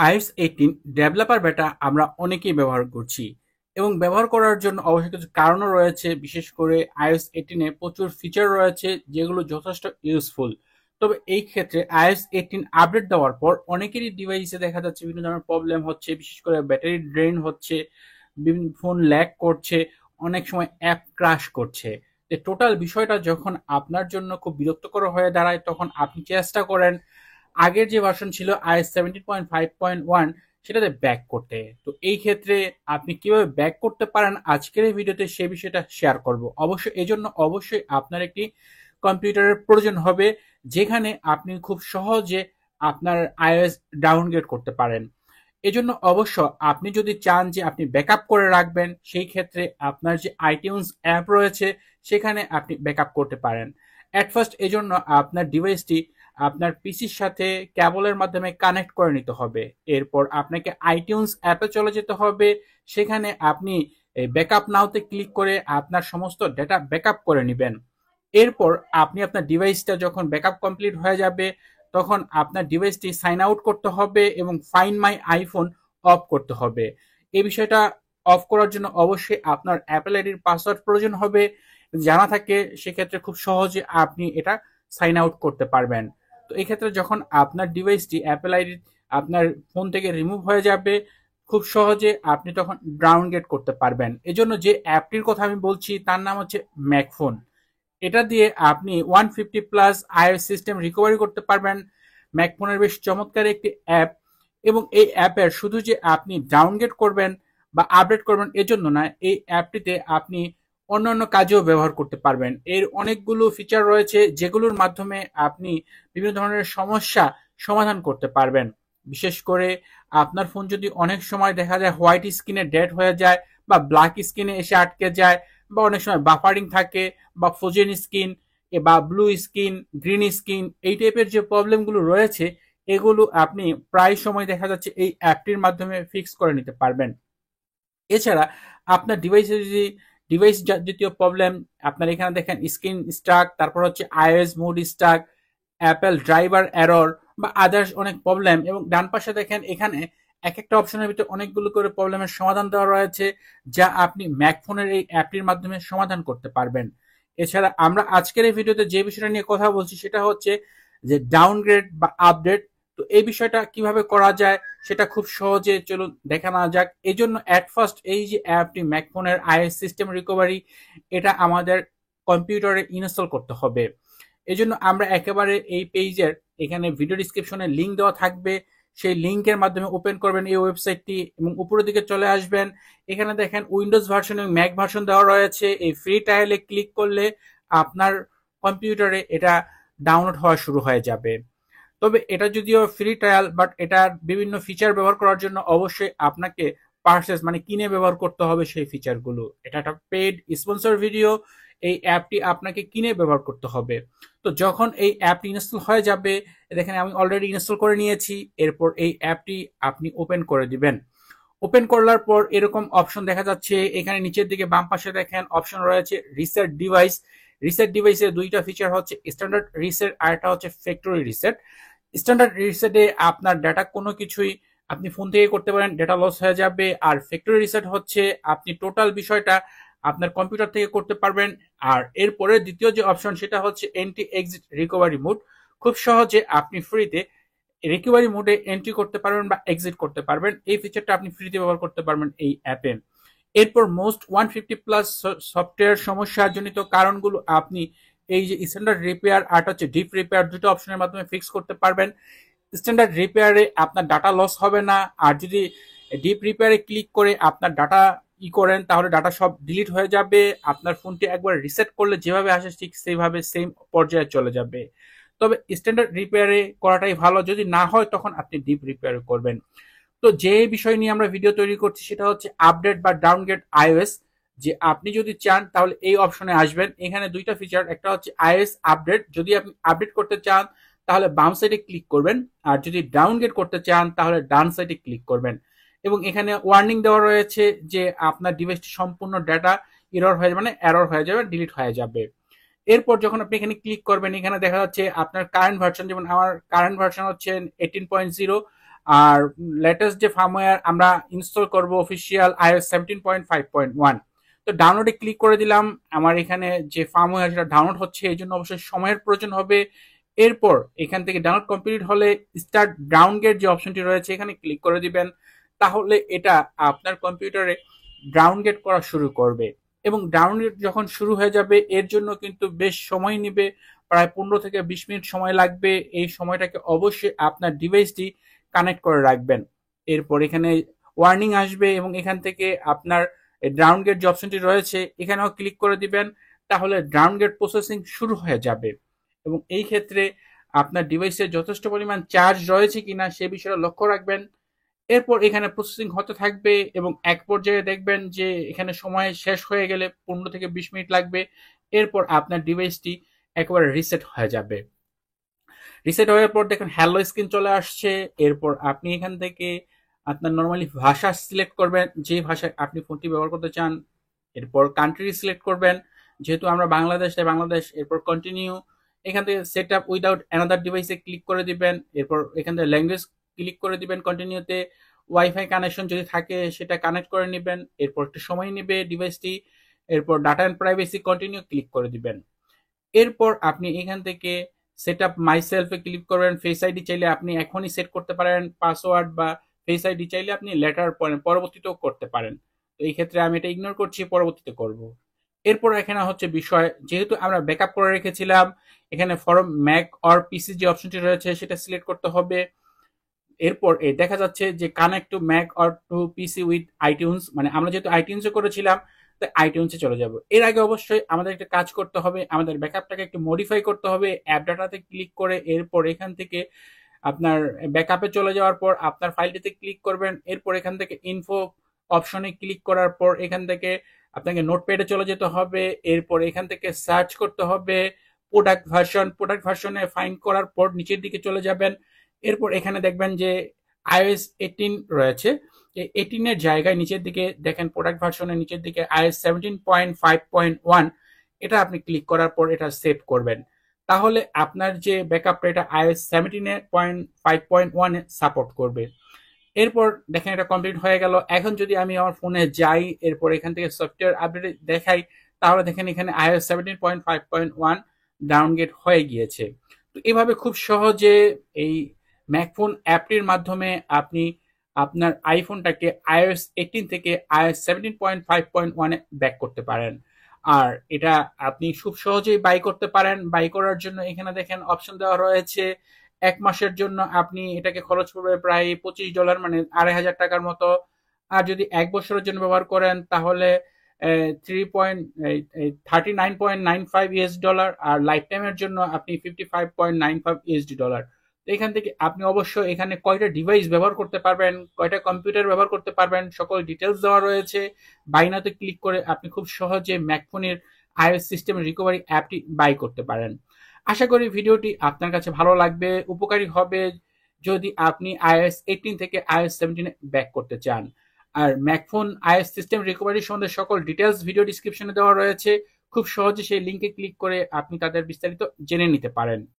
iOS 18 developer বেটা আমরা অনেকেই ব্যবহার করছি এবং ব্যবহার করার জন্য অবশ্যই কিছু কারণও রয়েছে। বিশেষ করে iOS 18 এ প্রচুর ফিচার রয়েছে যেগুলো যথেষ্ট ইউজফুল। তবে এই ক্ষেত্রে iOS 18 আপডেট দেওয়ার পর অনেকেরই ডিভাইসে দেখা যাচ্ছে বিভিন্ন ধরনের প্রবলেম হচ্ছে, বিশেষ করে ব্যাটারি ড্রেন হচ্ছে, বিভিন্ন ফোন ল্যাগ করছে, অনেক সময় অ্যাপ ক্রাশ করছে। টোটাল বিষয়টা যখন আপনার জন্য খুব বিরক্তকর হয়ে দাঁড়ায় তখন আপনি চেষ্টা করেন আগের যে ভার্সন ছিল iOS 17.5.1 সেটাতে ব্যাক করতে। তো এই ক্ষেত্রে আপনি কিভাবে ব্যাক করতে পারেন আজকের এই ভিডিওতে সে বিষয়টা শেয়ার করব। অবশ্যই এজন্য অবশ্যই আপনার একটি কম্পিউটারের প্রয়োজন হবে যেখানে আপনি খুব সহজে আপনার iOS ডাউনগ্রেড করতে পারেন। এজন্য অবশ্য আপনি যদি চান যে আপনি ব্যাকআপ করে রাখবেন, সেই ক্ষেত্রে আপনার যে iTunes অ্যাপ রয়েছে সেখানে আপনি ব্যাকআপ করতে পারেন। এট ফার্স্ট এজন্য আপনার ডিভাইসটি আপনার পিসির সাথে কেবলের মাধ্যমে কানেক্ট করে নিতে হবে। এরপর আপনাকে iTunes অ্যাপে চলে যেতে হবে। সেখানে আপনি এই ব্যাকআপ নাওতে ক্লিক করে আপনার সমস্ত ডেটা ব্যাকআপ করে নেবেন। এরপর আপনি আপনার ডিভাইসটা যখন ব্যাকআপ কমপ্লিট হয়ে যাবে তখন আপনার ডিভাইসটি সাইন আউট করতে হবে এবং ফাইন্ড মাই আইফোন অফ করতে হবে। এই বিষয়টা অফ করার জন্য অবশ্যই আপনার অ্যাপেল আইডির পাসওয়ার্ড প্রয়োজন হবে। জানা থাকে সেক্ষেত্রে খুব সহজে আপনি এটা সাইন আউট করতে পারবেন। তো এই ক্ষেত্রে যখন আপনার ডিভাইসটি অ্যাপেল আইডি আপনার ফোন থেকে রিমুভ হয়ে যাবে খুব সহজে আপনি তখন ডাউনগ্রেড করতে পারবেন। এজন্য যে অ্যাপটির কথা আমি বলছি তার নাম হচ্ছে ম্যাকফোন। এটা দিয়ে আপনি 150 প্লাস iOS সিস্টেম রিকভারি করতে পারবেন। ম্যাকফোনের বেশ চমৎকার একটি অ্যাপ এবং এই অ্যাপের শুধু যে আপনি ডাউনগ্রেড করবেন বা আপডেট করবেন এজন্য না, এই অ্যাপটিতে আপনি অন্যান্য কাজেও ব্যবহার করতে পারবেন। এর অনেকগুলো ফিচার রয়েছে যেগুলোর মাধ্যমে আপনি বিভিন্ন ধরনের সমস্যা সমাধান করতে পারবেন। বিশেষ করে আপনার ফোন যদি অনেক সময় দেখা যায় হোয়াইট স্ক্রিনে ডেড হয়ে যায় বা ব্ল্যাক স্ক্রিনে এসে আটকে যায় বা অনেক সময় বাফারিং থাকে বা ফোজেন স্ক্রিন বা ব্লু স্ক্রিন, গ্রিন স্ক্রিন, এই টাইপের যে প্রবলেমগুলো রয়েছে এগুলো আপনি প্রায় সময় দেখা যাচ্ছে এই অ্যাপটির মাধ্যমে ফিক্স করে নিতে পারবেন। এছাড়া আপনার ডিভাইসে যদি ডিভাইস জাতীয় প্রবলেম, আপনার এখানে দেখেন স্ক্রিন স্টাক, তারপর হচ্ছে iOS mode stuck, Apple driver error বা আদার্স অনেক প্রবলেম, এবং ডান পাশে দেখেন এখানে এক একটা অপশনের ভিতরে অনেকগুলো করে প্রবলেমের সমাধান দেওয়া রয়েছে যা আপনি ম্যাক ফোনের এই অ্যাপটির মাধ্যমে সমাধান করতে পারবেন। এছাড়া আমরা আজকের এই ভিডিওতে যে বিষয়টা নিয়ে কথা বলছি সেটা হচ্ছে যে ডাউনগ্রেড বা আপডেট। তো এই বিষয়টা কিভাবে করা যায় সেটা খুব সহজে চলুন দেখা নেওয়া যাক। এই জন্য অ্যাট ফার্স্ট এই যে অ্যাপটি ম্যাকফোনের iOS সিস্টেম রিকভারি, এটা আমাদের কম্পিউটারে ইনস্টল করতে হবে। এজন্য আমরা একেবারে এই পেজের এখানে ভিডিও ডিসক্রিপশনে লিঙ্ক দেওয়া থাকবে, সেই লিঙ্কের মাধ্যমে ওপেন করবেন এই ওয়েবসাইটটি এবং উপরের দিকে চলে আসবেন। এখানে দেখেন উইন্ডোজ ভার্সন এবং ম্যাক ভার্সন দেওয়া রয়েছে। এই ফ্রি ট্রায়ালে ক্লিক করলে আপনার কম্পিউটারে এটা ডাউনলোড হওয়া শুরু হয়ে যাবে। তবে এটা যদিও ফ্রি ট্রায়াল, বাট এটার বিভিন্ন ফিচার ব্যবহার করার জন্য অবশ্যই আপনাকে পারচেজ মানে কিনে ব্যবহার করতে হবে সেই ফিচারগুলো। এটা একটা পেড স্পন্সর ভিডিও, এই অ্যাপটি আপনাকে কিনে ব্যবহার করতে হবে। তো যখন এই অ্যাপটি ইনস্টল হয়ে যাবে, দেখেন আমি অলরেডি ইনস্টল করে নিয়েছি। এরপর এই অ্যাপটি আপনি ওপেন করে দিবেন। ওপেন করার পর এরকম অপশন দেখা যাচ্ছে। এখানে নিচের দিকে বাম পাশে দেখেন অপশন রয়েছে রিসেট ডিভাইস। রিসেট ডিভাইসের দুইটা ফিচার হচ্ছে স্ট্যান্ডার্ড রিসেট আর একটা হচ্ছে ফ্যাক্টরি রিসেট। স্ট্যান্ডার্ড রিসেটে আপনার ডাটা কোনো কিছুই আপনি ফোন থেকে করতে পারেন, ডাটা লস হয়ে যাবে। আর ফ্যাক্টরি রিসেট হচ্ছে আপনি টোটাল বিষয়টা আপনার কম্পিউটার থেকে করতে পারবেন। আর এরপরে দ্বিতীয় যে অপশন সেটা হচ্ছে এন্টি এক্সিট রিকভারি মোড। খুব সহজে আপনি ফ্রিতে রিকভারি মোডে এন্ট্রি করতে পারবেন বা এক্সিট করতে পারবেন। এই ফিচারটা আপনি ফ্রিতে ব্যবহার করতে পারবেন এই অ্যাপে। এরপর মোস্ট 150 প্লাস সফটওয়্যার সমস্যাজনিত কারণগুলো আপনি এই যে স্ট্যান্ডার্ড রিপেয়ার আর হচ্ছে ডিপ রিপেয়ার দুটো অপশনের মাধ্যমে ফিক্স করতে পারবেন। স্ট্যান্ডার্ড রিপেয়ারে আপনার ডাটা লস হবে না। আর যদি ডিপ রিপেয়ারে ক্লিক করে আপনার ডাটা করেন তাহলে ডাটা সব ডিলিট হয়ে যাবে। আপনার ফোনটি একবার রিসেট করলে যেভাবে আসে ঠিক সেইভাবে সেম পর্যায়ে চলে যাবে। তবে স্ট্যান্ডার্ড রিপেয়ারে করাটাই ভালো, যদি না হয় তখন আপনি ডিপ রিপেয়ার করবেন। তো যে বিষয় নিয়ে আমরা ভিডিও তৈরি করছি সেটা হচ্ছে আপডেট বা ডাউনগ্রেড iOS। যে আপনি যদি চান তাহলে এই অপশনে আসবেন। এখানে দুইটা ফিচার, একটা হচ্ছে iOS আপডেট। যদি আপনি আপডেট করতে চান তাহলে বাম সাইডে ক্লিক করবেন, আর যদি ডাউনগ্রেড করতে চান তাহলে ডান সাইডে ক্লিক করবেন। এবং এখানে ওয়ার্নিং দেওয়া রয়েছে যে আপনার ডিভাইসটি সম্পূর্ণ ডাটা এরর হয়ে যাবে, মানে এরর হয়ে যাবে, ডিলিট হয়ে যাবে। এরপর যখন আপনি এখানে ক্লিক করবেন এখানে দেখা যাচ্ছে আপনার কারেন্ট ভার্সন, যেমন আমার কারেন্ট ভার্সন হচ্ছে 18.0, আর লেটেস্ট যে ফার্মওয়্যার আমরা ইনস্টল করব অফিসিয়াল iOS 17.5.1। তো ডাউনলোডে ক্লিক করে দিলাম। আমার এখানে যে ফার্মওয়্যার সেটা ডাউনলোড হচ্ছে, এই জন্য অবশ্যই সময়ের প্রয়োজন হবে। এরপর এখান থেকে ডাউনলোড কমপ্লিট হলে স্টার্ট ডাউনগ্রেড যে অপশনটি রয়েছে এখানে ক্লিক করে দিবেন। তাহলে এটা আপনার কম্পিউটারে ডাউনগ্রেড করা শুরু করবে এবং ডাউনগ্রেড যখন শুরু হয়ে যাবে এর জন্য কিন্তু বেশ সময় নেবে, প্রায় 15 থেকে 20 মিনিট সময় লাগবে। এই সময়টাকে অবশ্যই আপনার ডিভাইসটি কানেক্ট করে রাখবেন। এরপর এখানে ওয়ার্নিং আসবে এবং এখান থেকে আপনার ডাউনগ্রেড যে অপশনটি রয়েছে এখানেও ক্লিক করে দিবেন। তাহলে ডাউনগ্রেড প্রসেসিং শুরু হয়ে যাবে এবং এই ক্ষেত্রে আপনার ডিভাইসে যথেষ্ট পরিমাণ চার্জ রয়েছে কিনা সে বিষয়ে লক্ষ্য রাখবেন। এরপর এখানে প্রসেসিং হতে থাকবে এবং এক পর্যায়ে দেখবেন যে এখানে সময় শেষ হয়ে গেলে 15 থেকে 20 মিনিট লাগবে। এরপর আপনার ডিভাইসটি একেবারে রিসেট হয়ে যাবে। রিসেট হওয়ার পর দেখেন হ্যালো স্ক্রিন চলে আসছে। এরপর আপনি এখান থেকে আপনার নর্মালি ভাষা সিলেক্ট করবেন, যে ভাষায় আপনি ফোনটি ব্যবহার করতে চান। এরপর কান্ট্রি সিলেক্ট করবেন, যেহেতু আমরা বাংলাদেশ তাই বাংলাদেশ। এরপর কন্টিনিউ, এখান থেকে সেট আপ উইদাউট অ্যানাদার ডিভাইসে ক্লিক করে দিবেন। এরপর এখান থেকে ল্যাঙ্গুয়েজ ক্লিক করে দিবেন কন্টিনিউতে। ওয়াইফাই কানেকশন যদি থাকে সেটা কানেক্ট করে নেবেন। এরপর একটু সময় নেবে ডিভাইসটি। এরপর data and privacy continue click করে দিবেন। এরপর আপনি এখান থেকে সেট আপ মাই সেলফে ক্লিক করবেন। ফেস আইডি চাইলে আপনি এখনই সেট করতে পারেন, পাসওয়ার্ড বা ফেস আইডি চাইলে আপনি লেটার পরবর্তীতেও করতে পারেন। তো এই ক্ষেত্রে আমি এটা ইগনোর করছি, পরবর্তীতে করব। এরপর এখানে হচ্ছে বিষয়, যেহেতু আমরা ব্যাকআপ করে রেখেছিলাম এখানে ফরম ম্যাক অর পিসি যে অপশনটি রয়েছে সেটা সিলেক্ট করতে হবে। এরপর দেখা যাচ্ছে যে connect to Mac or to PC with iTunes, মানে আমরা যেহেতু আইটিউনসে করেছিলাম তাই আইটিউনসে চলে যাব। এর আগে অবশ্যই আমাদের একটা কাজ করতে হবে, আমাদের ব্যাকআপটাকে একটু মডিফাই করতে হবে। অ্যাপ ডাটাতে ক্লিক করে এরপর এখান থেকে আপনার ব্যাকআপে চলে যাওয়ার পর আপনার ফাইলটিতে ক্লিক করবেন। এরপর এখান থেকে ইনফো অপশনে ক্লিক করার পর এখান থেকে আপনাকে নোটপ্যাডে চলে যেতে হবে। এরপর এখান থেকে সার্চ করতে হবে প্রোডাক্ট ভার্সনে ফাইন্ড করার পর নিচের দিকে চলে যাবেন। এরপর এখানে দেখবেন যে iOS 18 রয়েছে। এই 18 এর জায়গায় নিচের দিকে দেখেন প্রোডাক্ট ভার্সনের নিচের দিকে iOS 17.5.1, এটা আপনি ক্লিক করার পর এটা সেভ করবেন। তাহলে আপনার যে ব্যাকআপটা এটা iOS 17.5.1 এ সাপোর্ট করবে। এরপর দেখেন এটা কমপ্লিট হয়ে গেল। এখন যদি আমি আমার ফোনে যাই এরপর এখান থেকে সফটওয়্যার আপডেট দেখাই, তাহলে দেখেন এখানে iOS 17.5.1 ডাউনগ্রেড হয়ে গিয়েছে। তো এভাবে খুব সহজে এই ম্যাকফোন অ্যাপটির মাধ্যমে আপনি আপনার আইফোনটাকে iOS 18 থেকে iOS 17.5.1 এ ব্যাক করতে পারেন। আর এটা আপনি খুব সহজেই বাই করতে পারেন। বাই করার জন্য এখানে দেখেন অপশন দেওয়া রয়েছে। 1 মাসের জন্য আপনি এটাকে খরচ করবে প্রায় $25, মানে $2500 মতো। আর যদি 1 বছরের জন্য ব্যবহার করেন তাহলে 39.95 US ডলার, আর লাইফ টাইমের জন্য আপনি $55.95 তো এখান থেকে আপনি অবশ্যই এখানে কয়টা ডিভাইস ব্যবহার করতে পারবেন, কয়টা কম্পিউটার ব্যবহার করতে পারবেন সকল ডিটেলস দেওয়া রয়েছে। বাইনাতে ক্লিক করে আপনি খুব সহজে ম্যাকফোনের iOS সিস্টেম রিকভারি অ্যাপটি বাই করতে পারেন। আশা করি ভিডিওটি আপনার কাছে ভালো লাগবে, উপকারী হবে যদি আপনি iOS 18 থেকে iOS 17 এ ব্যাক করতে চান। আর ম্যাকফোন iOS সিস্টেম রিকভারি সম্বন্ধে সকল ডিটেলস ভিডিও ডিসক্রিপশনে দেওয়া রয়েছে। খুব সহজে সেই লিঙ্কে ক্লিক করে আপনি তাদের বিস্তারিত জেনে নিতে পারেন।